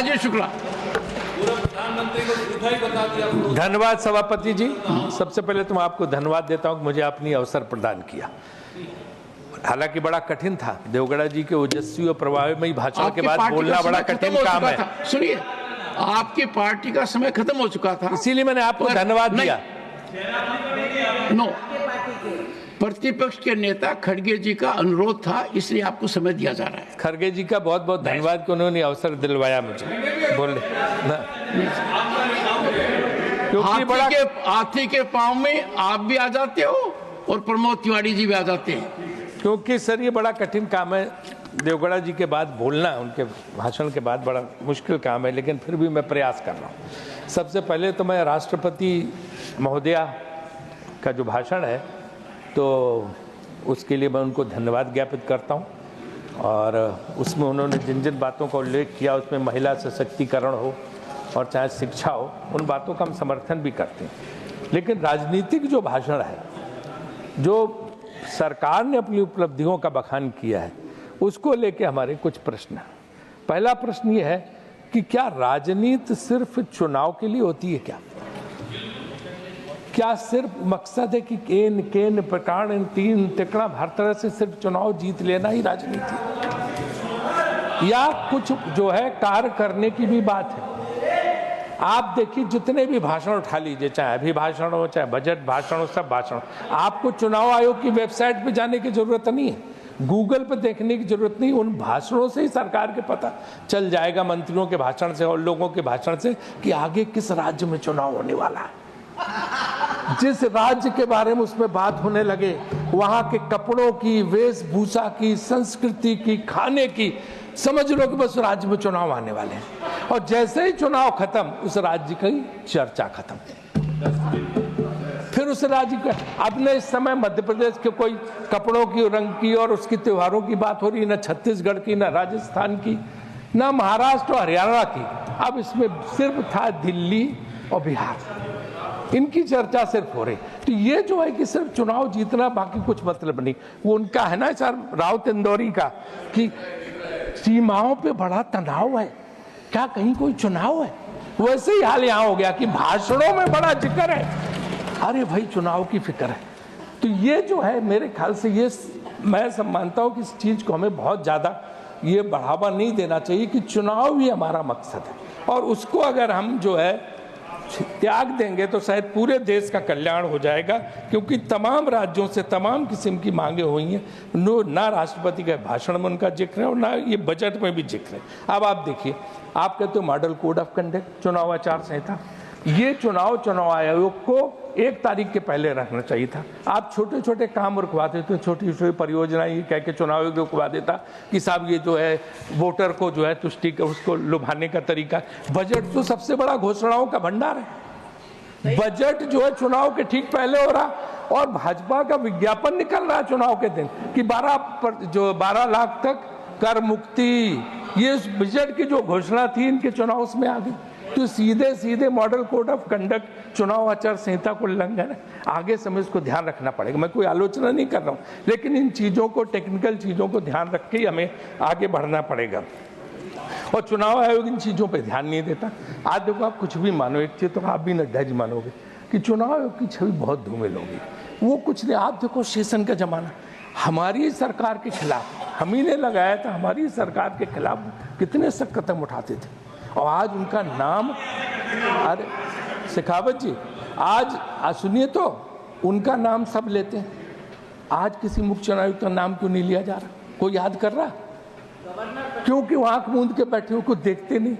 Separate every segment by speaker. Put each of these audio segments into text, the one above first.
Speaker 1: राजेश शुक्ला।
Speaker 2: धन्यवाद सभापति जी। सबसे पहले तो मैं आपको धन्यवाद देता हूं कि मुझे आपने अवसर प्रदान किया। हालांकि बड़ा कठिन था, देवगौड़ा जी के ओजस्वी और प्रभावमयी भाषण के बाद बोलना बड़ा कठिन काम है।
Speaker 1: सुनिए, आपकी पार्टी का समय खत्म हो चुका था,
Speaker 2: इसीलिए मैंने आपको धन्यवाद दिया।
Speaker 1: नो, प्रतिपक्ष के नेता खड़गे जी का अनुरोध था, इसलिए आपको समय दिया जा रहा है।
Speaker 2: खड़गे जी का बहुत बहुत धन्यवाद कि उन्होंने अवसर दिलवाया मुझे बोलने।
Speaker 1: हाथी के पांव में आप भी आ जाते हो और प्रमोद तिवारी जी भी आ जाते हैं।
Speaker 2: क्योंकि सर ये बड़ा कठिन काम है, देवगौड़ा जी के बाद बोलना, उनके भाषण के बाद बड़ा मुश्किल काम है, लेकिन फिर भी मैं प्रयास कर रहा हूँ। सबसे पहले तो मैं राष्ट्रपति महोदया का जो भाषण है तो उसके लिए मैं उनको धन्यवाद ज्ञापित करता हूँ, और उसमें उन्होंने जिन जिन बातों का उल्लेख किया, उसमें महिला सशक्तिकरण हो और चाहे शिक्षा हो, उन बातों का हम समर्थन भी करते हैं। लेकिन राजनीतिक जो भाषण है, जो सरकार ने अपनी उपलब्धियों का बखान किया है, उसको लेके हमारे कुछ प्रश्न हैं। पहला प्रश्न ये है कि क्या राजनीति सिर्फ चुनाव के लिए होती है? क्या सिर्फ मकसद है कि केन प्रकार तीन तिकड़ा हर तरह से सिर्फ चुनाव जीत लेना ही राजनीति है, या कुछ जो है कार्य करने की भी बात है? आप देखिए, जितने भी भाषण उठा लीजिए, चाहे अभिभाषण हो, चाहे बजट भाषण हो, सब भाषण, आपको चुनाव आयोग की वेबसाइट पे जाने की जरूरत नहीं है, गूगल पे देखने की जरूरत नहीं। उन भाषणों से ही सरकार के पता चल जाएगा, मंत्रियों के भाषण से और लोगों के भाषण से, कि आगे किस राज्य में चुनाव होने वाला है। जिस राज्य के बारे में उसमें बात होने लगे, वहां के कपड़ों की, वेशभूषा की, संस्कृति की, खाने की, समझ लो कि बस राज्य में चुनाव आने वाले हैं, और जैसे ही चुनाव खत्म, उस राज्य की चर्चा खत्म। फिर उस राज्य का, अब न इस समय मध्य प्रदेश के कोई कपड़ों की, रंग की और उसकी त्योहारों की बात हो रही, न छत्तीसगढ़ की, न राजस्थान की, न महाराष्ट्र और हरियाणा की। अब इसमें सिर्फ था दिल्ली और बिहार, इनकी चर्चा सिर्फ हो रही। तो ये जो है कि सिर्फ चुनाव जीतना, बाकी कुछ मतलब नहीं। वो उनका है ना सर राउत इंदौरी का, कि सीमाओं पे बड़ा तनाव है, क्या कहीं कोई चुनाव है? वैसे ही हाल यहाँ हो गया कि भाषणों में बड़ा जिक्र है, अरे भाई चुनाव की फिक्र है। तो ये जो है, मेरे ख्याल से ये मैं सब मानता हूँ कि इस चीज को हमें बहुत ज्यादा ये बढ़ावा नहीं देना चाहिए कि चुनाव ही हमारा मकसद है, और उसको अगर हम जो है त्याग देंगे तो शायद पूरे देश का कल्याण हो जाएगा। क्योंकि तमाम राज्यों से तमाम किस्म की मांगे हुई हैं, ना राष्ट्रपति के भाषण में उनका जिक्र है और ना ये बजट में भी जिक्र है। अब आप देखिए, आप कहते हो मॉडल कोड ऑफ कंडक्ट, चुनाव आचार संहिता, ये चुनाव आयोग को 1 तारीख के पहले रखना चाहिए था। आप छोटे छोटे काम रुकवा देते, छोटी छोटी परियोजनाएं ये कह के चुनाव आयोग रुकवा देता कि साहब ये जो है वोटर को जो है तुष्टि का, उसको लुभाने का तरीका। बजट तो सबसे बड़ा घोषणाओं का भंडार है। बजट जो है चुनाव के ठीक पहले हो रहा, और भाजपा का विज्ञापन निकल रहा है चुनाव के दिन कि 12 लाख तक कर मुक्ति, ये बजट की जो घोषणा थी इनके चुनाव में आ गई। तो सीधे सीधे मॉडल कोड ऑफ कंडक्ट, चुनाव आचार संहिता को उल्लंघन है। आगे समय इसको ध्यान रखना पड़ेगा। मैं कोई आलोचना नहीं कर रहा हूँ, लेकिन इन चीजों को, टेक्निकल चीजों को ध्यान रख के ही हमें आगे बढ़ना पड़ेगा। और चुनाव आयोग इन चीजों पे ध्यान नहीं देता। आज देखो, आप कुछ भी मानो, एक चीज तो आप भी न डज मानोगे कि चुनाव आयोग की छवि बहुत धूमिल होगी। वो कुछ नहीं, आप देखो सेशन का जमाना, हमारी सरकार के खिलाफ हम ही ने लगाया था, हमारी सरकार के खिलाफ कितने सख्त कदम उठाते थे, और आज उनका नाम, अरे शेखावत जी, आज सुनिए तो, उनका नाम सब लेते हैं। आज किसी मुख्य चुनाव आयुक्त का नाम क्यों नहीं लिया जा रहा? कोई याद कर रहा? क्योंकि वो आंख मूंद के बैठे हुए कुछ देखते नहीं।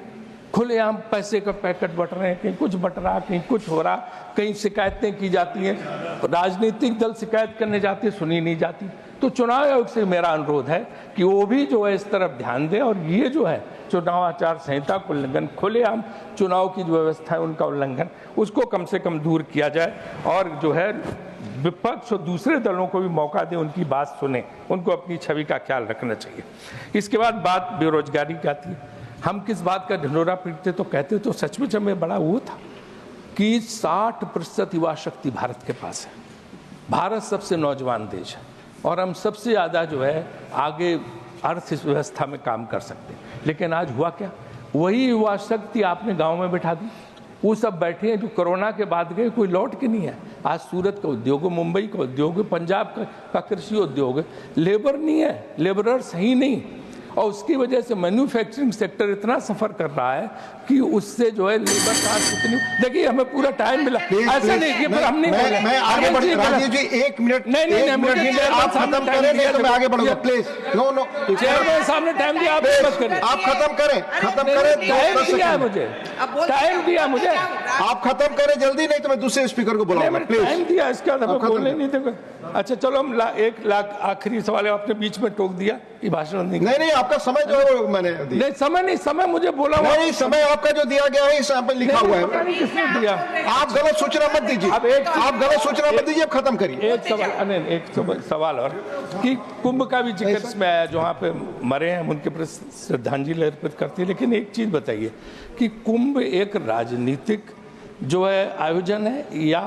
Speaker 2: खुलेआम पैसे का पैकेट बट रहे हैं, कहीं कुछ बट रहा, कहीं कुछ हो रहा, कहीं शिकायतें की जाती हैं, राजनीतिक दल शिकायत करने जाते, सुनी नहीं जाती। तो चुनाव आयोग से मेरा अनुरोध है कि वो भी जो है इस तरफ ध्यान दें, और ये जो है चुनाव आचार संहिता को उल्लंघन, खुलेआम चुनाव की जो व्यवस्था है उनका उल्लंघन, उसको कम से कम दूर किया जाए, और जो है विपक्ष और दूसरे दलों को भी मौका दें, उनकी बात सुने, उनको अपनी छवि का ख्याल रखना चाहिए। इसके बाद बात बेरोजगारी की आती है। हम किस बात का ढिंढोरा पीटते तो कहते तो सचमुच हमें बड़ा वो था कि 60% युवा शक्ति भारत के पास है। भारत सबसे नौजवान देश है, और हम सबसे ज़्यादा जो है आगे अर्थव्यवस्था में काम कर सकते हैं। लेकिन आज हुआ क्या? वही युवा शक्ति आपने गांव में बिठा दी। वो सब बैठे हैं जो कोरोना के बाद गए, कोई लौट के नहीं है। आज सूरत का उद्योग है, मुंबई का उद्योग है, पंजाब का कृषि उद्योग है, लेबर नहीं है, लेबरर्स ही नहीं, और उसकी वजह से मैन्युफैक्चरिंग सेक्टर इतना सफर कर रहा है कि उससे जो है लेबर कास्ट इतनी। देखिए हमें पूरा टाइम मिला, ऐसा नहीं कि फिर हम नहीं बोले।
Speaker 3: मैं आगे बढ़ राजीव जी 1 मिनट
Speaker 2: नहीं,
Speaker 3: आप खत्म करें, नहीं तो मैं आगे बढ़ूंगा प्लीज। नो
Speaker 2: चेयरमैन साहब ने टाइम दिया, आप बस करें,
Speaker 3: आप खत्म करें
Speaker 2: मुझे टाइम दिया मुझे,
Speaker 3: आप खत्म करें जल्दी, नहीं तो मैं दूसरे स्पीकर को बुलाऊंगा प्लीज।
Speaker 2: टाइम दिया, इसके बाद हमें बोलने नहीं देगा। अच्छा चलो हम 1 लाख आखिरी सवाल आपने बीच में टोक दिया, ये भाषण
Speaker 3: नहीं आपका समय जो है मैंने दिया।
Speaker 2: नहीं समय मुझे बोला
Speaker 3: नहीं, समय आपका जो दिया गया है इस यहाँ पे लिखा हुआ है।
Speaker 2: किसने दिया?
Speaker 3: आप गलत सूचना मत दीजिए, आप गलत सूचना मत दीजिए, अब खत्म करिए।
Speaker 2: एक सवाल और कि कुंभ का भी जिक्र इसमें आया, जो वहाँ पे मरे हैं उनके प्रति श्रद्धांजलि अर्पित करती है, लेकिन एक चीज बताइए कि कुंभ एक राजनीतिक जो है आयोजन है या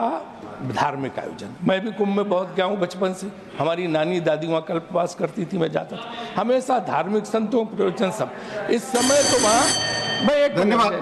Speaker 2: धार्मिक आयोजन? मैं भी कुंभ में बहुत गया हूँ बचपन से, हमारी नानी दादी वहाँ कल्पवास करती थी, मैं जाता था हमेशा, धार्मिक संतों प्रवचन सब। इस समय तो वहाँ मैं एक
Speaker 3: धन्यवाद।